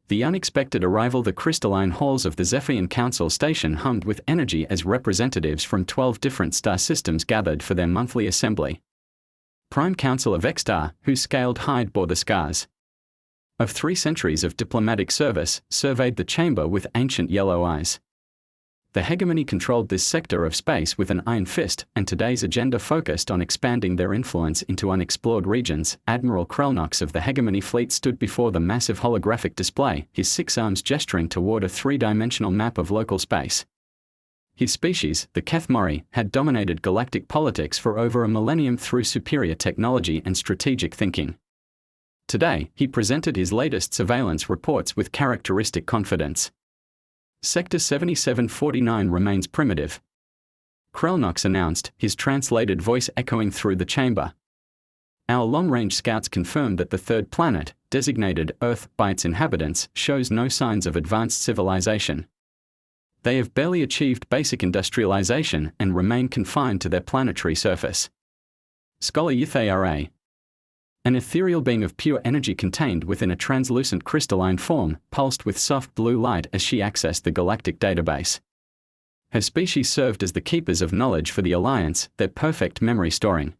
The unexpected arrival. The crystalline halls of the Zephyr Council Station hummed with energy as representatives from 12 different star systems gathered for their monthly assembly. Prime Council of X-Star, whose scaled hide bore the scars of 3 centuries of diplomatic service, surveyed the chamber with ancient yellow eyes. The hegemony controlled this sector of space with an iron fist, and today's agenda focused on expanding their influence into unexplored regions. Admiral Krelnox of the hegemony fleet stood before the massive holographic display, his 6 arms gesturing toward a 3-dimensional map of local space. His species, the Kethmori, had dominated galactic politics for over a millennium through superior technology and strategic thinking. Today, he presented his latest surveillance reports with characteristic confidence. Sector 7749 remains primitive, Krelnox announced, his translated voice echoing through the chamber. Our long-range scouts confirmed that the third planet, designated Earth by its inhabitants, shows no signs of advanced civilization. They have barely achieved basic industrialization and remain confined to their planetary surface. Scholar Yuthara, an ethereal being of pure energy contained within a translucent crystalline form, pulsed with soft blue light as she accessed the galactic database. Her species served as the keepers of knowledge for the Alliance, their perfect memory storing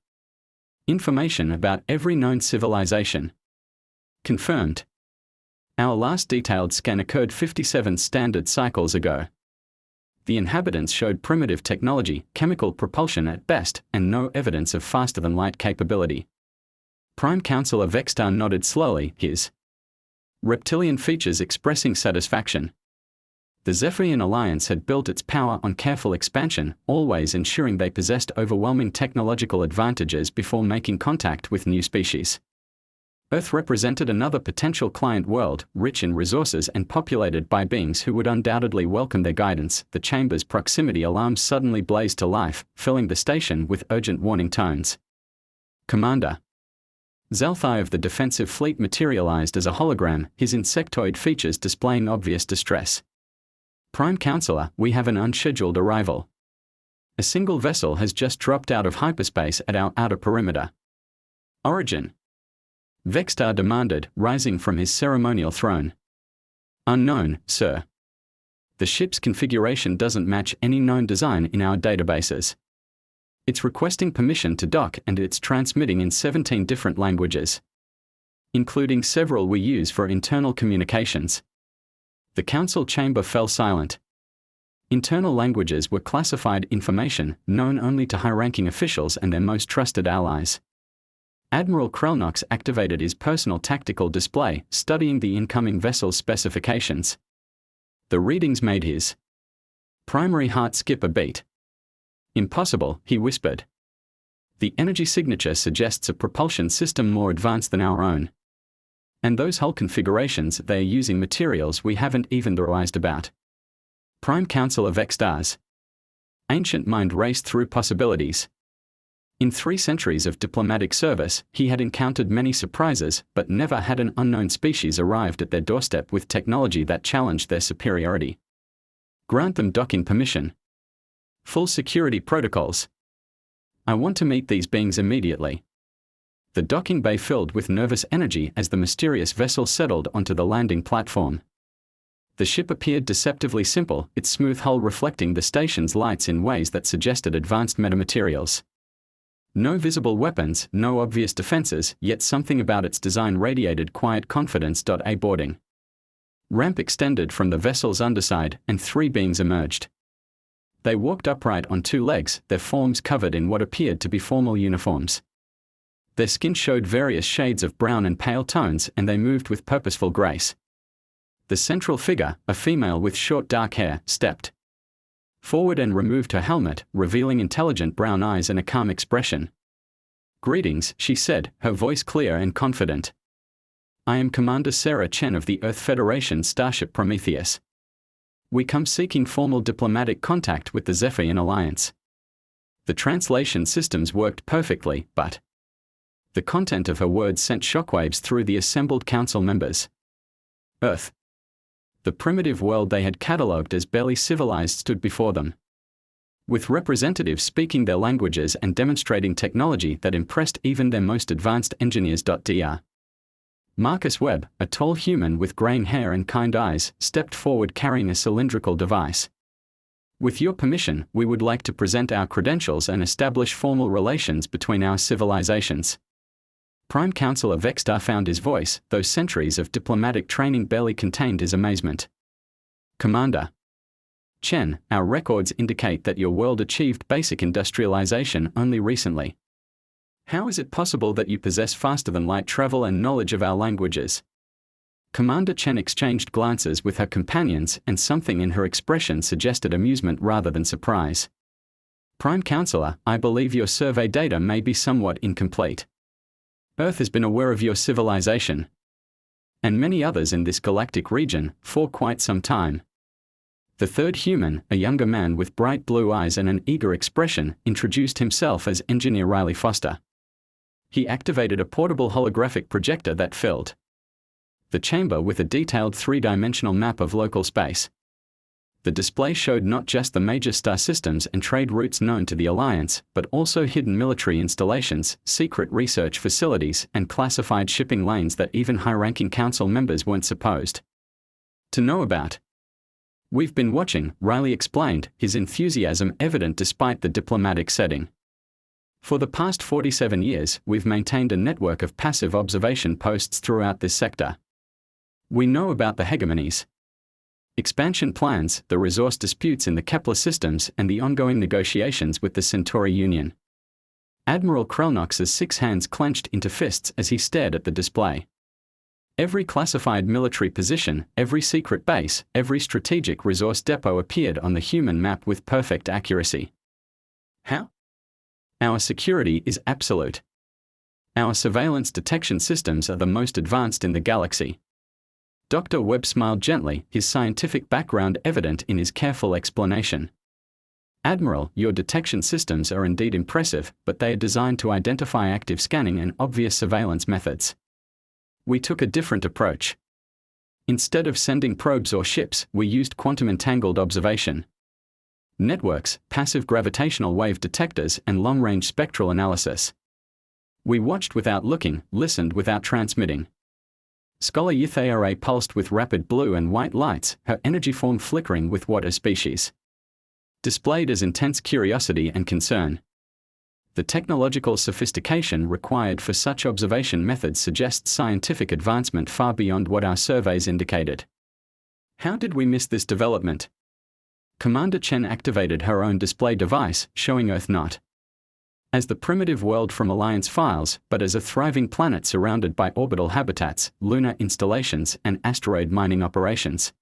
information about every known civilization. Confirmed. Our last detailed scan occurred 57 standard cycles ago. The inhabitants showed primitive technology, chemical propulsion at best, and no evidence of faster-than-light capability. Prime Councilor Vextar nodded slowly, his reptilian features expressing satisfaction. The Zephyrian Alliance had built its power on careful expansion, always ensuring they possessed overwhelming technological advantages before making contact with new species. Earth represented another potential client world, rich in resources and populated by beings who would undoubtedly welcome their guidance. The chamber's proximity alarms suddenly blazed to life, filling the station with urgent warning tones. Commander Zelthai of the defensive fleet materialized as a hologram, his insectoid features displaying obvious distress. Prime Counselor, we have an unscheduled arrival. A single vessel has just dropped out of hyperspace at our outer perimeter. Origin? Vextar demanded, rising from his ceremonial throne. Unknown, sir. The ship's configuration doesn't match any known design in our databases. It's requesting permission to dock and it's transmitting in 17 different languages, including several we use for internal communications. The council chamber fell silent. Internal languages were classified information, known only to high-ranking officials and their most trusted allies. Admiral Krelnox activated his personal tactical display, studying the incoming vessel's specifications. The readings made his primary heart skip a beat. Impossible, he whispered. The energy signature suggests a propulsion system more advanced than our own. And those hull configurations, they are using materials we haven't even theorized about. Prime Councilor Vextar's ancient mind raced through possibilities. In 3 centuries of diplomatic service, he had encountered many surprises, but never had an unknown species arrived at their doorstep with technology that challenged their superiority. Grant them docking permission. Full security protocols. I want to meet these beings immediately. The docking bay filled with nervous energy as the mysterious vessel settled onto the landing platform. The ship appeared deceptively simple, its smooth hull reflecting the station's lights in ways that suggested advanced metamaterials. No visible weapons, no obvious defenses, yet something about its design radiated quiet confidence. A boarding ramp extended from the vessel's underside, and 3 beings emerged. They walked upright on 2 legs, their forms covered in what appeared to be formal uniforms. Their skin showed various shades of brown and pale tones, and they moved with purposeful grace. The central figure, a female with short dark hair, stepped forward and removed her helmet, revealing intelligent brown eyes and a calm expression. Greetings, she said, her voice clear and confident. I am Commander Sarah Chen of the Earth Federation Starship Prometheus. We come seeking formal diplomatic contact with the Zephyrian Alliance. The translation systems worked perfectly, but the content of her words sent shockwaves through the assembled council members. Earth. The primitive world they had catalogued as barely civilized stood before them, with representatives speaking their languages and demonstrating technology that impressed even their most advanced engineers. Dr. Marcus Webb, a tall human with graying hair and kind eyes, stepped forward carrying a cylindrical device. With your permission, we would like to present our credentials and establish formal relations between our civilizations. Prime Councilor Vextar found his voice, though centuries of diplomatic training barely contained his amazement. Commander Chen, our records indicate that your world achieved basic industrialization only recently. How is it possible that you possess faster-than-light travel and knowledge of our languages? Commander Chen exchanged glances with her companions, and something in her expression suggested amusement rather than surprise. Prime Councilor, I believe your survey data may be somewhat incomplete. Earth has been aware of your civilization, and many others in this galactic region, for quite some time. The third human, a younger man with bright blue eyes and an eager expression, introduced himself as Engineer Riley Foster. He activated a portable holographic projector that filled the chamber with a detailed three-dimensional map of local space. The display showed not just the major star systems and trade routes known to the Alliance, but also hidden military installations, secret research facilities, and classified shipping lanes that even high-ranking council members weren't supposed to know about. We've been watching, Riley explained, his enthusiasm evident despite the diplomatic setting. For the past 47 years, we've maintained a network of passive observation posts throughout this sector. We know about the hegemonies, expansion plans, the resource disputes in the Kepler systems, and the ongoing negotiations with the Centauri Union. Admiral Krelnox's 6 hands clenched into fists as he stared at the display. Every classified military position, every secret base, every strategic resource depot appeared on the human map with perfect accuracy. How? Our security is absolute. Our surveillance detection systems are the most advanced in the galaxy. Dr. Webb smiled gently, his scientific background evident in his careful explanation. Admiral, your detection systems are indeed impressive, but they are designed to identify active scanning and obvious surveillance methods. We took a different approach. Instead of sending probes or ships, we used quantum-entangled observation networks, passive gravitational wave detectors, and long-range spectral analysis. We watched without looking, listened without transmitting. Scholar Ythara pulsed with rapid blue and white lights, her energy form flickering with what a species displayed as intense curiosity and concern. The technological sophistication required for such observation methods suggests scientific advancement far beyond what our surveys indicated. How did we miss this development? Commander Chen activated her own display device, showing Earth not as the primitive world from Alliance files, but as a thriving planet surrounded by orbital habitats, lunar installations, and asteroid mining operations.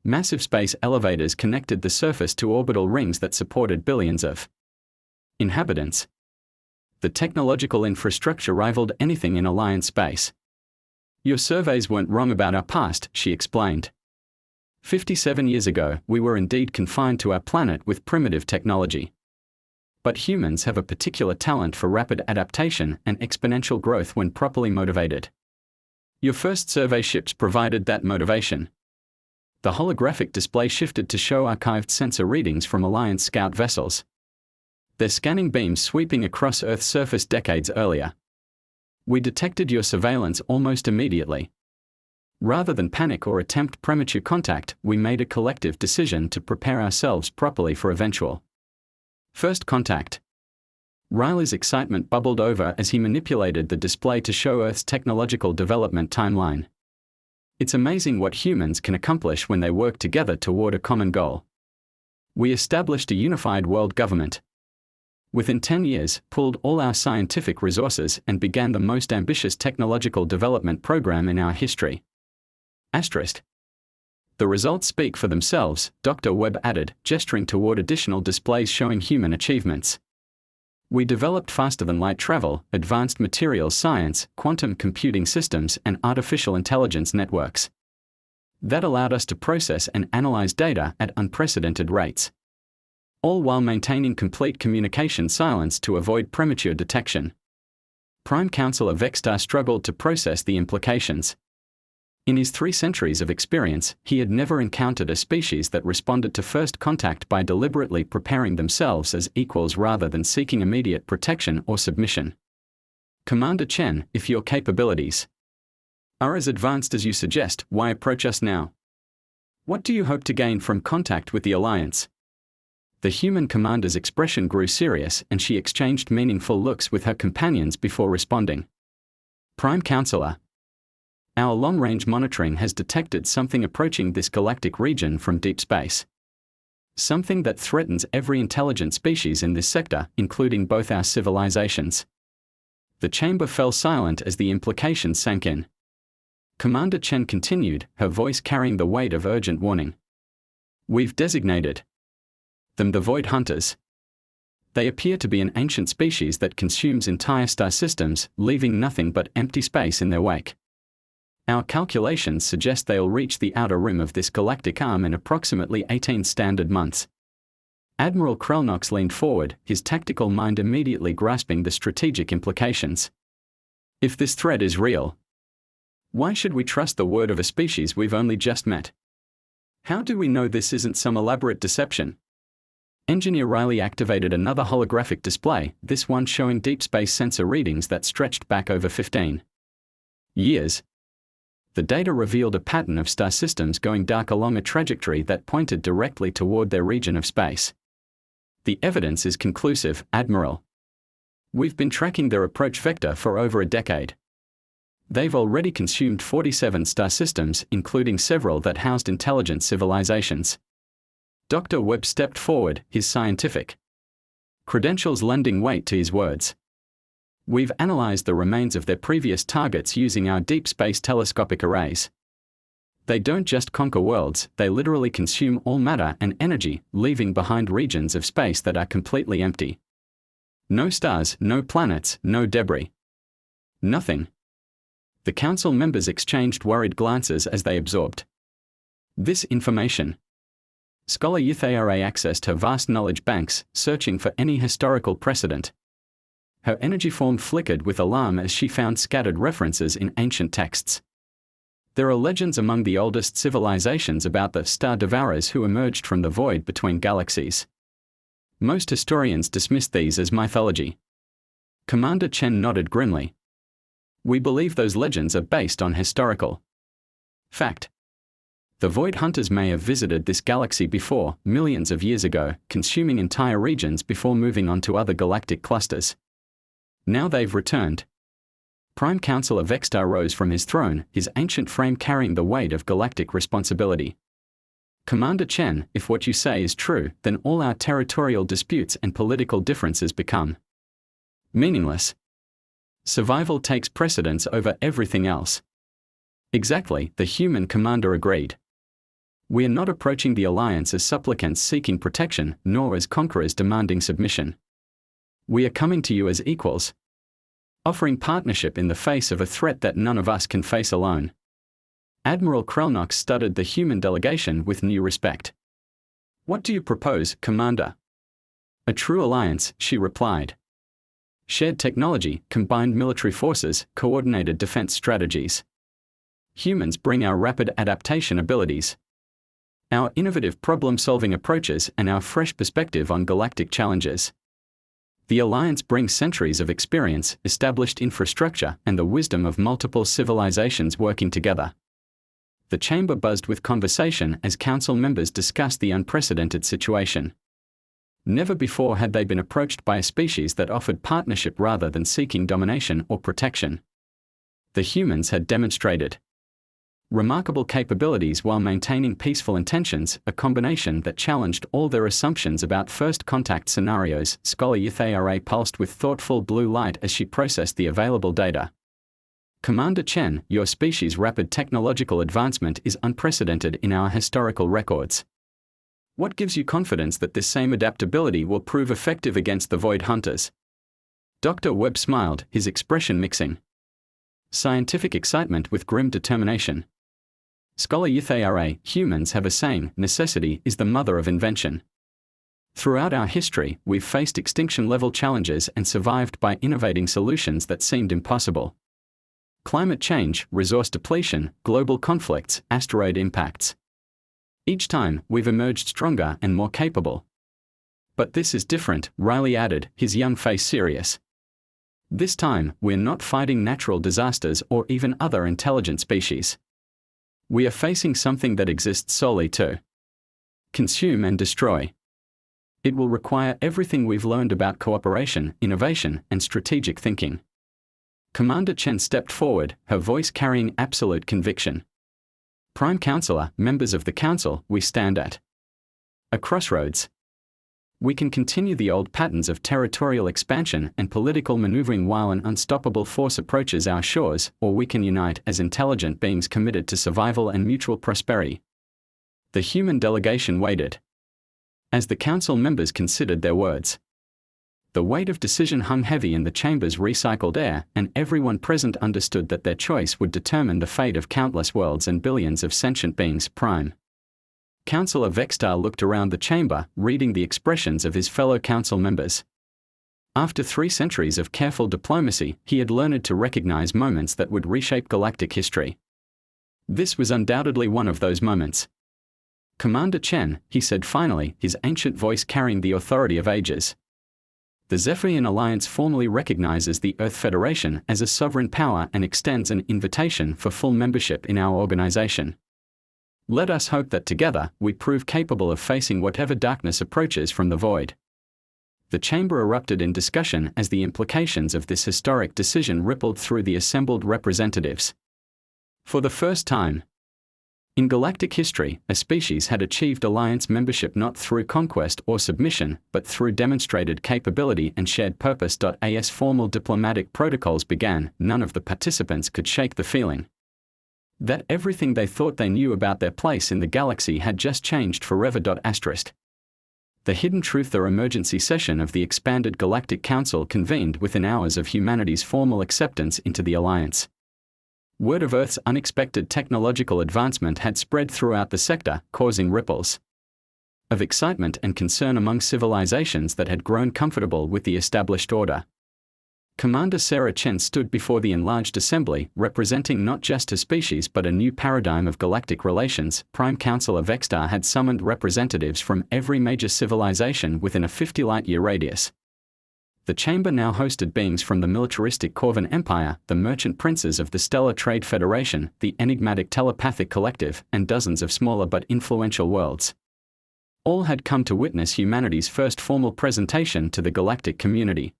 Massive space elevators connected the surface to orbital rings that supported billions of inhabitants. The technological infrastructure rivaled anything in Alliance space. Your surveys weren't wrong about our past, she explained. 57 years ago, we were indeed confined to our planet with primitive technology. But humans have a particular talent for rapid adaptation and exponential growth when properly motivated. Your first survey ships provided that motivation. The holographic display shifted to show archived sensor readings from Alliance scout vessels, their scanning beams sweeping across Earth's surface decades earlier. We detected your surveillance almost immediately. Rather than panic or attempt premature contact, we made a collective decision to prepare ourselves properly for eventual first contact. Riley's excitement bubbled over as he manipulated the display to show Earth's technological development timeline. It's amazing what humans can accomplish when they work together toward a common goal. We established a unified world government. Within 10 years, pooled all our scientific resources and began the most ambitious technological development program in our history. Asterisk. The results speak for themselves, Dr. Webb added, gesturing toward additional displays showing human achievements. We developed faster-than-light travel, advanced materials science, quantum computing systems, and artificial intelligence networks. That allowed us to process and analyze data at unprecedented rates, all while maintaining complete communication silence to avoid premature detection. Prime Councilor Vextar struggled to process the implications. In his 3 centuries of experience, he had never encountered a species that responded to first contact by deliberately preparing themselves as equals rather than seeking immediate protection or submission. Commander Chen, if your capabilities are as advanced as you suggest. Why approach us now? What do you hope to gain from contact with the Alliance? The human commander's expression grew serious, and she exchanged meaningful looks with her companions before responding. Prime Counselor, our long-range monitoring has detected something approaching this galactic region from deep space. Something that threatens every intelligent species in this sector, including both our civilizations. The chamber fell silent as the implications sank in. Commander Chen continued, her voice carrying the weight of urgent warning. We've designated them the Void Hunters. They appear to be an ancient species that consumes entire star systems, leaving nothing but empty space in their wake. Our calculations suggest they'll reach the outer rim of this galactic arm in approximately 18 standard months. Admiral Krelnox leaned forward, his tactical mind immediately grasping the strategic implications. If this threat is real, why should we trust the word of a species we've only just met? How do we know this isn't some elaborate deception? Engineer Riley activated another holographic display, this one showing deep space sensor readings that stretched back over 15 years. The data revealed a pattern of star systems going dark along a trajectory that pointed directly toward their region of space. The evidence is conclusive, Admiral. We've been tracking their approach vector for over a decade. They've already consumed 47 star systems, including several that housed intelligent civilizations. Dr. Webb stepped forward, his scientific credentials lending weight to his words. We've analyzed the remains of their previous targets using our deep space telescopic arrays. They don't just conquer worlds, they literally consume all matter and energy, leaving behind regions of space that are completely empty. No stars, no planets, no debris. Nothing. The council members exchanged worried glances as they absorbed this information. Scholar Yuthara accessed her vast knowledge banks, searching for any historical precedent. Her energy form flickered with alarm as she found scattered references in ancient texts. There are legends among the oldest civilizations about the star devourers who emerged from the void between galaxies. Most historians dismiss these as mythology. Commander Chen nodded grimly. We believe those legends are based on historical fact. The Void Hunters may have visited this galaxy before, millions of years ago, consuming entire regions before moving on to other galactic clusters. Now they've returned. Prime Counselor Vextar rose from his throne, his ancient frame carrying the weight of galactic responsibility. Commander Chen, if what you say is true, then all our territorial disputes and political differences become meaningless. Survival takes precedence over everything else. Exactly, the human commander agreed. We are not approaching the Alliance as supplicants seeking protection, nor as conquerors demanding submission. We are coming to you as equals, offering partnership in the face of a threat that none of us can face alone. Admiral Krelnox studied the human delegation with new respect. What do you propose, Commander? A true alliance, she replied. Shared technology, combined military forces, coordinated defense strategies. Humans bring our rapid adaptation abilities, our innovative problem-solving approaches, and our fresh perspective on galactic challenges. The Alliance brings centuries of experience, established infrastructure, and the wisdom of multiple civilizations working together. The chamber buzzed with conversation as council members discussed the unprecedented situation. Never before had they been approached by a species that offered partnership rather than seeking domination or protection. The humans had demonstrated remarkable capabilities while maintaining peaceful intentions, a combination that challenged all their assumptions about first contact scenarios. Scholar Yuthara pulsed with thoughtful blue light as she processed the available data. Commander Chen, your species' rapid technological advancement is unprecedented in our historical records. What gives you confidence that this same adaptability will prove effective against the Void Hunters? Dr. Webb smiled, his expression mixing scientific excitement with grim determination. Scholar Yuthara, humans have a saying, necessity is the mother of invention. Throughout our history, we've faced extinction-level challenges and survived by innovating solutions that seemed impossible. Climate change, resource depletion, global conflicts, asteroid impacts. Each time, we've emerged stronger and more capable. But this is different, Riley added, his young face serious. This time, we're not fighting natural disasters or even other intelligent species. We are facing something that exists solely to consume and destroy. It will require everything we've learned about cooperation, innovation, and strategic thinking. Commander Chen stepped forward, her voice carrying absolute conviction. Prime Counselor, members of the Council, we stand at a crossroads. We can continue the old patterns of territorial expansion and political maneuvering while an unstoppable force approaches our shores, or we can unite as intelligent beings committed to survival and mutual prosperity. The human delegation waited as the Council members considered their words. The weight of decision hung heavy in the chamber's recycled air, and everyone present understood that their choice would determine the fate of countless worlds and billions of sentient beings. Prime Councilor Vextar looked around the chamber, reading the expressions of his fellow council members. After 3 centuries of careful diplomacy, he had learned to recognize moments that would reshape galactic history. This was undoubtedly one of those moments. Commander Chen, he said finally, his ancient voice carrying the authority of ages. The Zephyrian Alliance formally recognizes the Earth Federation as a sovereign power and extends an invitation for full membership in our organization. Let us hope that together, we prove capable of facing whatever darkness approaches from the void. The chamber erupted in discussion as the implications of this historic decision rippled through the assembled representatives. For the first time in galactic history, a species had achieved alliance membership not through conquest or submission, but through demonstrated capability and shared purpose. As formal diplomatic protocols began, none of the participants could shake the feeling that everything they thought they knew about their place in the galaxy had just changed forever. The Hidden Truth emergency session of the expanded Galactic Council convened within hours of humanity's formal acceptance into the Alliance. Word of Earth's unexpected technological advancement had spread throughout the sector, causing ripples of excitement and concern among civilizations that had grown comfortable with the established order. Commander Sarah Chen stood before the enlarged assembly, representing not just a species but a new paradigm of galactic relations. Prime Counselor Vextar had summoned representatives from every major civilization within a 50 light-year radius. The chamber now hosted beings from the militaristic Corvan Empire, the merchant princes of the Stellar Trade Federation, the enigmatic Telepathic Collective, and dozens of smaller but influential worlds. All had come to witness humanity's first formal presentation to the galactic community.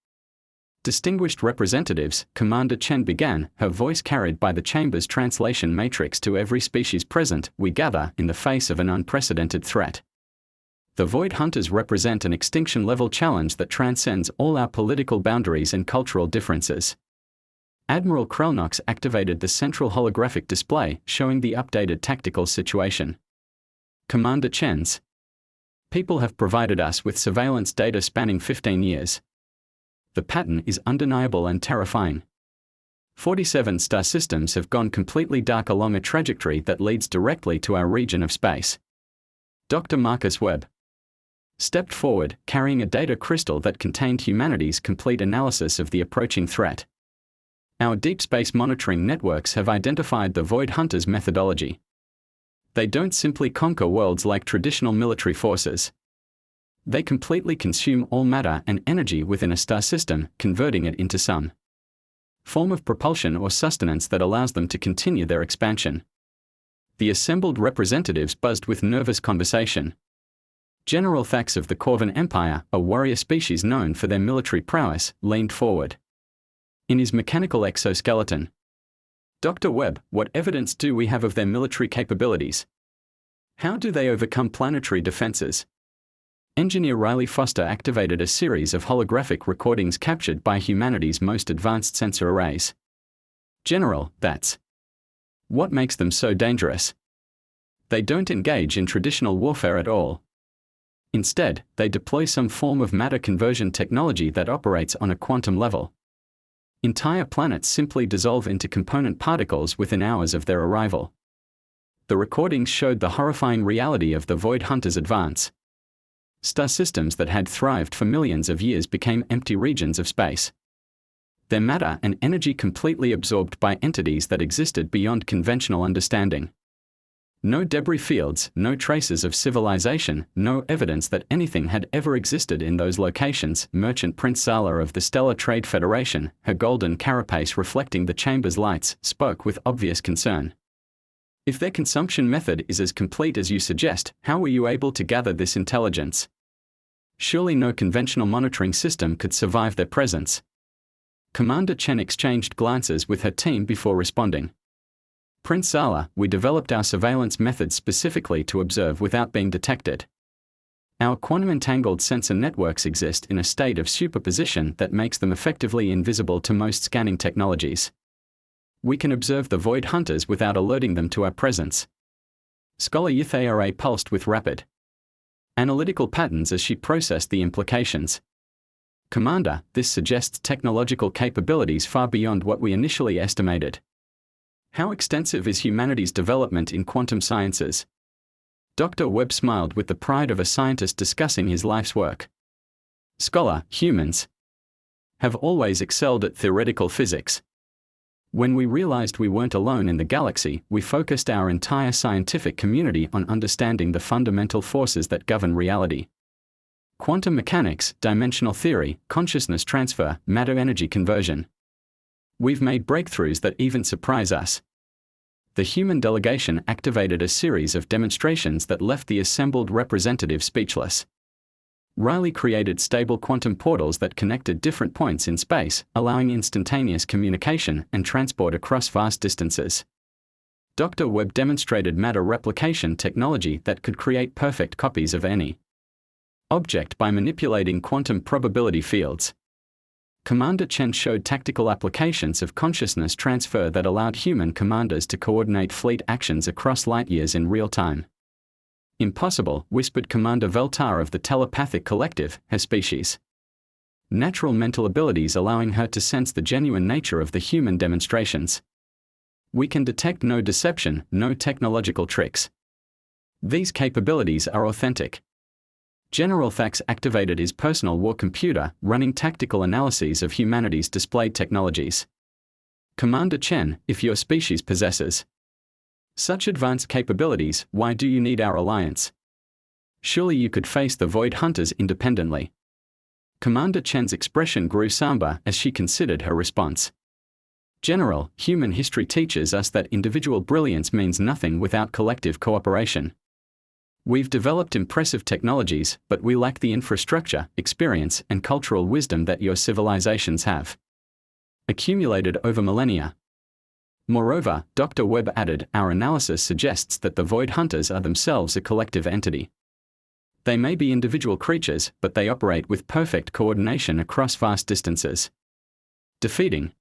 Distinguished representatives, Commander Chen began, her voice carried by the chamber's translation matrix to every species present. We gather in the face of an unprecedented threat. The Void Hunters represent an extinction-level challenge that transcends all our political boundaries and cultural differences. Admiral Krelnox activated the central holographic display, showing the updated tactical situation. Commander Chen's people have provided us with surveillance data spanning 15 years. The pattern is undeniable and terrifying. 47 star systems have gone completely dark along a trajectory that leads directly to our region of space. Dr. Marcus Webb stepped forward, carrying a data crystal that contained humanity's complete analysis of the approaching threat. Our deep space monitoring networks have identified the Void Hunters' methodology. They don't simply conquer worlds like traditional military forces. They completely consume all matter and energy within a star system, converting it into some form of propulsion or sustenance that allows them to continue their expansion. The assembled representatives buzzed with nervous conversation. General Thax of the Corvan Empire, a warrior species known for their military prowess, leaned forward. In his mechanical exoskeleton, Dr. Webb, what evidence do we have of their military capabilities? How do they overcome planetary defenses? Engineer Riley Foster activated a series of holographic recordings captured by humanity's most advanced sensor arrays. General, that's what makes them so dangerous. They don't engage in traditional warfare at all. Instead, they deploy some form of matter conversion technology that operates on a quantum level. Entire planets simply dissolve into component particles within hours of their arrival. The recordings showed the horrifying reality of the Void Hunters' advance. Star systems that had thrived for millions of years became empty regions of space. Their matter and energy completely absorbed by entities that existed beyond conventional understanding. No debris fields, no traces of civilization, no evidence that anything had ever existed in those locations. Merchant Prince Zala of the Stellar Trade Federation, her golden carapace reflecting the chamber's lights, spoke with obvious concern. If their consumption method is as complete as you suggest, how were you able to gather this intelligence? Surely no conventional monitoring system could survive their presence. Commander Chen exchanged glances with her team before responding. Prince Zala, we developed our surveillance methods specifically to observe without being detected. Our quantum-entangled sensor networks exist in a state of superposition that makes them effectively invisible to most scanning technologies. We can observe the Void Hunters without alerting them to our presence. Scholar Ythara pulsed with rapid analytical patterns as she processed the implications. Commander, this suggests technological capabilities far beyond what we initially estimated. How extensive is humanity's development in quantum sciences? Dr. Webb smiled with the pride of a scientist discussing his life's work. Scholar, humans have always excelled at theoretical physics. When we realized we weren't alone in the galaxy, we focused our entire scientific community on understanding the fundamental forces that govern reality. Quantum mechanics, dimensional theory, consciousness transfer, matter-energy conversion. We've made breakthroughs that even surprise us. The human delegation activated a series of demonstrations that left the assembled representative speechless. Riley created stable quantum portals that connected different points in space, allowing instantaneous communication and transport across vast distances. Dr. Webb demonstrated matter replication technology that could create perfect copies of any object by manipulating quantum probability fields. Commander Chen showed tactical applications of consciousness transfer that allowed human commanders to coordinate fleet actions across light years in real time. Impossible, whispered Commander Veltar of the Telepathic Collective, her species. Natural mental abilities allowing her to sense the genuine nature of the human demonstrations. We can detect no deception, no technological tricks. These capabilities are authentic. General Thax activated his personal war computer, running tactical analyses of humanity's displayed technologies. Commander Chen, if your species possesses such advanced capabilities, why do you need our alliance? Surely you could face the Void Hunters independently. Commander Chen's expression grew somber as she considered her response. General, human history teaches us that individual brilliance means nothing without collective cooperation. We've developed impressive technologies, but we lack the infrastructure, experience, and cultural wisdom that your civilizations have accumulated over millennia. Moreover, Dr. Webb added, our analysis suggests that the Void Hunters are themselves a collective entity. They may be individual creatures, but they operate with perfect coordination across vast distances. Defeating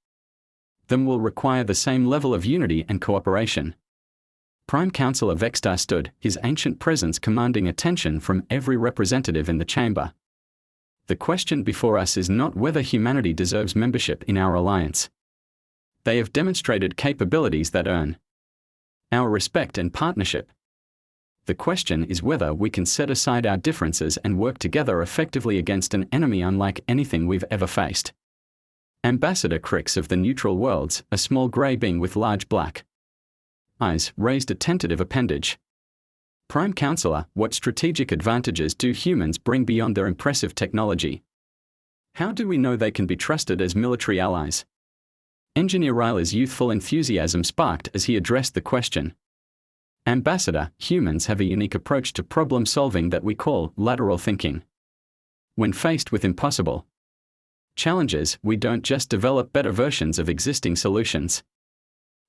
them will require the same level of unity and cooperation. Prime Counselor Vextar stood, his ancient presence commanding attention from every representative in the chamber. The question before us is not whether humanity deserves membership in our alliance. They have demonstrated capabilities that earn our respect and partnership. The question is whether we can set aside our differences and work together effectively against an enemy unlike anything we've ever faced. Ambassador Crix of the Neutral Worlds, a small grey being with large black eyes, raised a tentative appendage. Prime Counselor, what strategic advantages do humans bring beyond their impressive technology? How do we know they can be trusted as military allies? Engineer Riley's youthful enthusiasm sparked as he addressed the question. Ambassador, humans have a unique approach to problem solving that we call lateral thinking. When faced with impossible challenges, we don't just develop better versions of existing solutions.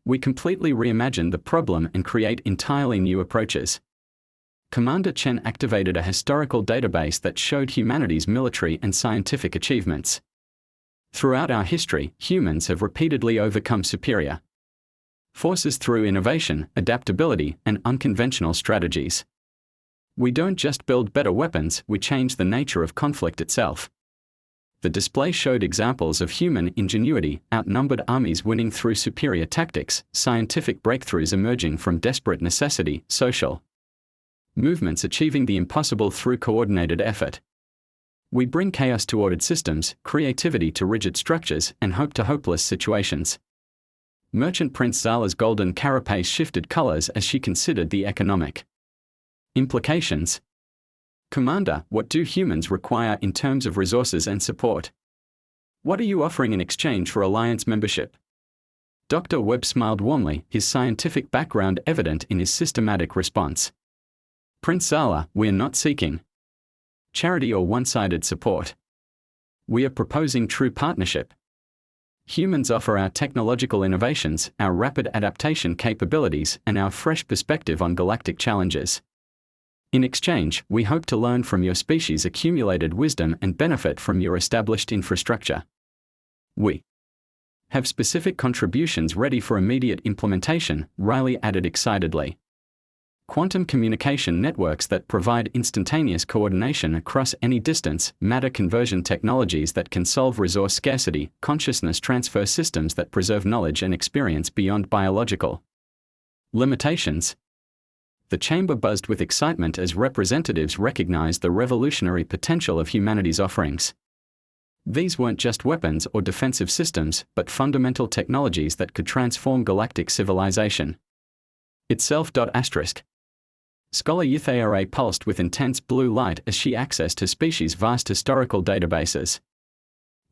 We completely reimagine the problem and create entirely new approaches. Commander Chen activated a historical database that showed humanity's military and scientific achievements. Throughout our history, humans have repeatedly overcome superior forces through innovation, adaptability, and unconventional strategies. We don't just build better weapons, we change the nature of conflict itself. The display showed examples of human ingenuity, outnumbered armies winning through superior tactics, scientific breakthroughs emerging from desperate necessity, social movements achieving the impossible through coordinated effort. We bring chaos to ordered systems, creativity to rigid structures, and hope to hopeless situations. Merchant Prince Zala's golden carapace shifted colors as she considered the economic implications. Commander, what do humans require in terms of resources and support? What are you offering in exchange for Alliance membership? Dr. Webb smiled warmly, his scientific background evident in his systematic response. Prince Zala, we are not seeking charity or one-sided support. We are proposing true partnership. Humans offer our technological innovations, our rapid adaptation capabilities, and our fresh perspective on galactic challenges. In exchange, we hope to learn from your species' accumulated wisdom and benefit from your established infrastructure. We have specific contributions ready for immediate implementation, Riley added excitedly. Quantum communication networks that provide instantaneous coordination across any distance, matter conversion technologies that can solve resource scarcity, consciousness transfer systems that preserve knowledge and experience beyond biological limitations. The chamber buzzed with excitement as representatives recognized the revolutionary potential of humanity's offerings. These weren't just weapons or defensive systems, but fundamental technologies that could transform galactic civilization itself. Scholar Ythara pulsed with intense blue light as she accessed her species' vast historical databases.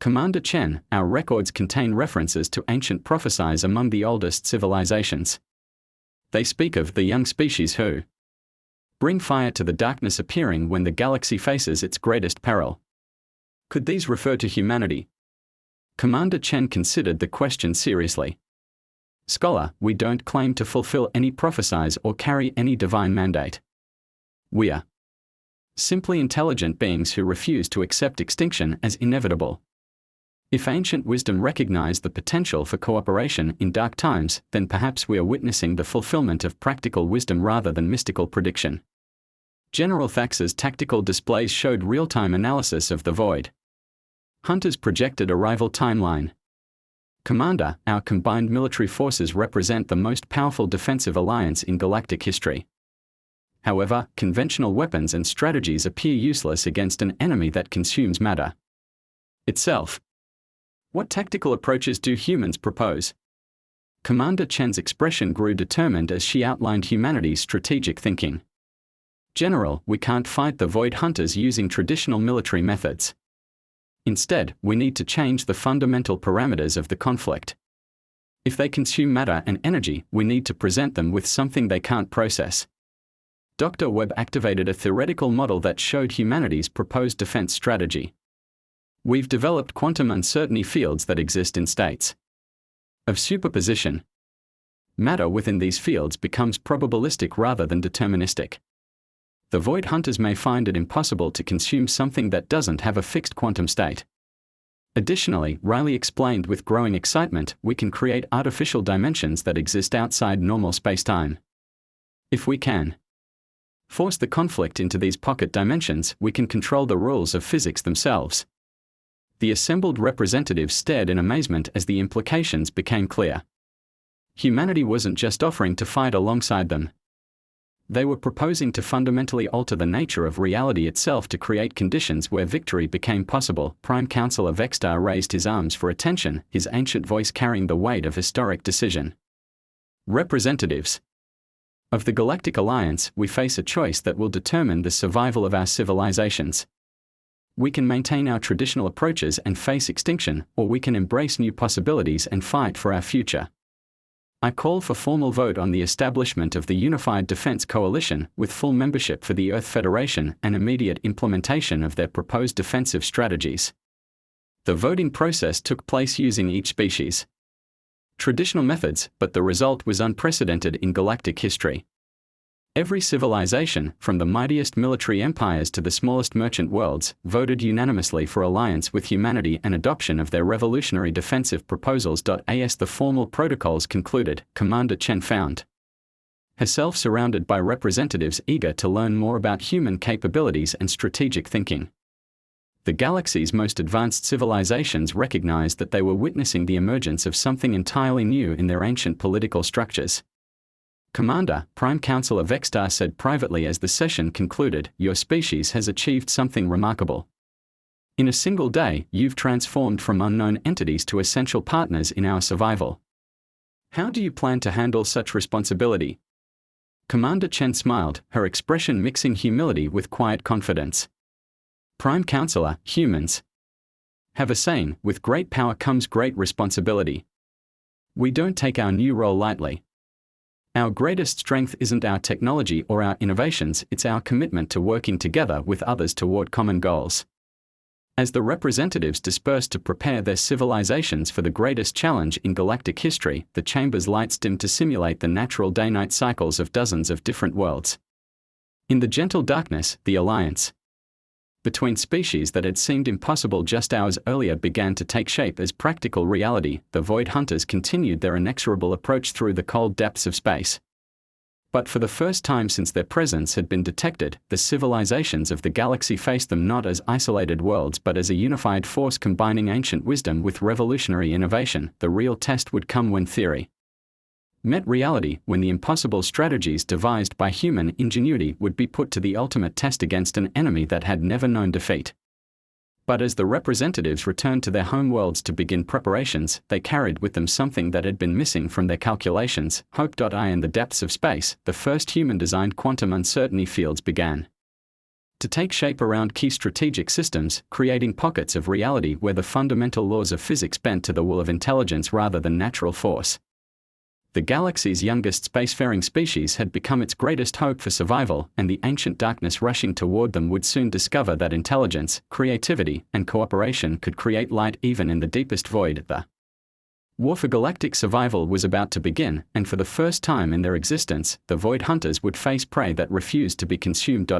Commander Chen, our records contain references to ancient prophecies among the oldest civilizations. They speak of the young species who bring fire to the darkness appearing when the galaxy faces its greatest peril. Could these refer to humanity? Commander Chen considered the question seriously. Scholar, we don't claim to fulfill any prophecies or carry any divine mandate. We are simply intelligent beings who refuse to accept extinction as inevitable. If ancient wisdom recognized the potential for cooperation in dark times, then perhaps we are witnessing the fulfillment of practical wisdom rather than mystical prediction. General Thax's tactical displays showed real-time analysis of the void Hunter's projected arrival timeline. Commander, our combined military forces represent the most powerful defensive alliance in galactic history. However, conventional weapons and strategies appear useless against an enemy that consumes matter itself. What tactical approaches do humans propose? Commander Chen's expression grew determined as she outlined humanity's strategic thinking. General, we can't fight the Void Hunters using traditional military methods. Instead, we need to change the fundamental parameters of the conflict. If they consume matter and energy, we need to present them with something they can't process. Dr. Webb activated a theoretical model that showed humanity's proposed defense strategy. We've developed quantum uncertainty fields that exist in states of superposition. Matter within these fields becomes probabilistic rather than deterministic. The Void Hunters may find it impossible to consume something that doesn't have a fixed quantum state. Additionally, Riley explained with growing excitement, we can create artificial dimensions that exist outside normal spacetime. If we can force the conflict into these pocket dimensions, we can control the rules of physics themselves. The assembled representatives stared in amazement as the implications became clear. Humanity wasn't just offering to fight alongside them. They were proposing to fundamentally alter the nature of reality itself to create conditions where victory became possible. Prime Counselor Vextar raised his arms for attention, his ancient voice carrying the weight of historic decision. Representatives of the Galactic Alliance, we face a choice that will determine the survival of our civilizations. We can maintain our traditional approaches and face extinction, or we can embrace new possibilities and fight for our future. I call for formal vote on the establishment of the Unified Defense Coalition, with full membership for the Earth Federation and immediate implementation of their proposed defensive strategies. The voting process took place using each species' traditional methods, but the result was unprecedented in galactic history. Every civilization, from the mightiest military empires to the smallest merchant worlds, voted unanimously for alliance with humanity and adoption of their revolutionary defensive proposals. As the formal protocols concluded, Commander Chen found herself surrounded by representatives eager to learn more about human capabilities and strategic thinking. The galaxy's most advanced civilizations recognized that they were witnessing the emergence of something entirely new in their ancient political structures. Commander, Prime Counselor Vextar said privately as the session concluded, your species has achieved something remarkable. In a single day, you've transformed from unknown entities to essential partners in our survival. How do you plan to handle such responsibility? Commander Chen smiled, her expression mixing humility with quiet confidence. Prime Counselor, humans have a saying, with great power comes great responsibility. We don't take our new role lightly. Our greatest strength isn't our technology or our innovations, it's our commitment to working together with others toward common goals. As the representatives dispersed to prepare their civilizations for the greatest challenge in galactic history, the chamber's lights dimmed to simulate the natural day-night cycles of dozens of different worlds. In the gentle darkness, the alliance between species that had seemed impossible just hours earlier began to take shape as practical reality. The Void Hunters continued their inexorable approach through the cold depths of space. But for the first time since their presence had been detected, the civilizations of the galaxy faced them not as isolated worlds but as a unified force combining ancient wisdom with revolutionary innovation. The real test would come when theory met reality, when the impossible strategies devised by human ingenuity would be put to the ultimate test against an enemy that had never known defeat. But as the representatives returned to their homeworlds to begin preparations, they carried with them something that had been missing from their calculations. Hope.I in the depths of space, the first human-designed quantum uncertainty fields began to take shape around key strategic systems, creating pockets of reality where the fundamental laws of physics bent to the will of intelligence rather than natural force. The galaxy's youngest spacefaring species had become its greatest hope for survival, and the ancient darkness rushing toward them would soon discover that intelligence, creativity, and cooperation could create light even in the deepest void. The war for galactic survival was about to begin, and for the first time in their existence, the Void Hunters would face prey that refused to be consumed.